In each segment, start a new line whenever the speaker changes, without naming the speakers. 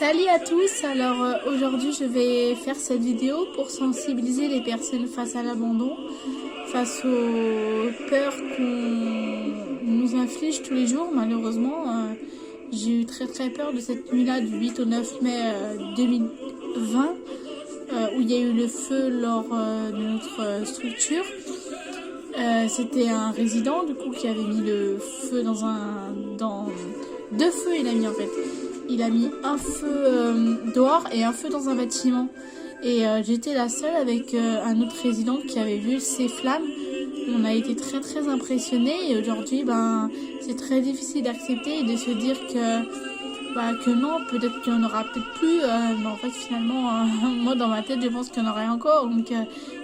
Salut à tous, alors aujourd'hui je vais faire cette vidéo pour sensibiliser les personnes face à l'abandon, face aux peurs qu'on nous inflige tous les jours. Malheureusement, j'ai eu très peur de cette nuit-là du 8 au 9 mai 2020 où il y a eu le feu lors de notre structure. C'était un résident du coup qui avait mis le feu dans deux feux il a mis en fait. Il a mis un feu dehors et un feu dans un bâtiment. Et j'étais la seule avec un autre résident qui avait vu ces flammes. On a été très impressionnés et aujourd'hui c'est très difficile d'accepter et de se dire que non, peut-être qu'il n'y en aura peut-être plus, mais en fait finalement moi dans ma tête je pense qu'il y en aurait encore, donc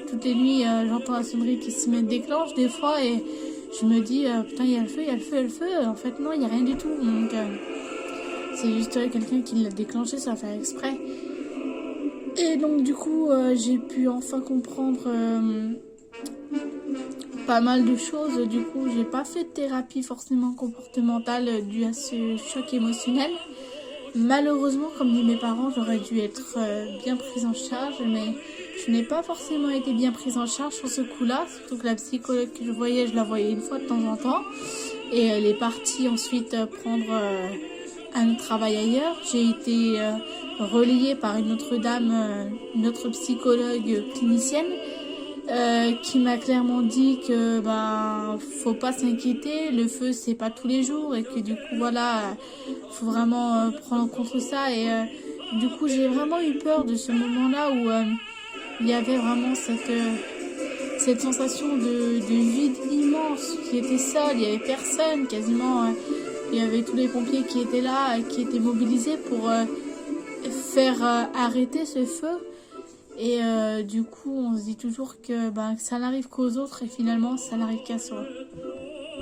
toutes les nuits j'entends la sonnerie qui se déclenche des fois et je me dis putain il y a le feu, en fait non il n'y a rien du tout, donc c'est juste quelqu'un qui l'a déclenché sans faire exprès. Et donc du coup j'ai pu enfin comprendre pas mal de choses. Du coup j'ai pas fait de thérapie forcément comportementale due à ce choc émotionnel. Malheureusement, comme disent mes parents, j'aurais dû être bien prise en charge, mais je n'ai pas forcément été bien prise en charge sur ce coup-là, surtout que la psychologue que je voyais, je la voyais une fois de temps en temps, et elle est partie ensuite prendre un travail ailleurs. J'ai été relayée par une autre dame, une autre psychologue clinicienne, qui m'a clairement dit que faut pas s'inquiéter, le feu c'est pas tous les jours et que du coup voilà faut vraiment prendre en compte ça. Et du coup j'ai vraiment eu peur de ce moment là où il y avait vraiment cette sensation de vide immense, qui était seul, il y avait personne quasiment, il y avait tous les pompiers qui étaient là, qui étaient mobilisés pour faire arrêter ce feu. Et du coup, on se dit toujours que ça n'arrive qu'aux autres et finalement, ça n'arrive qu'à soi.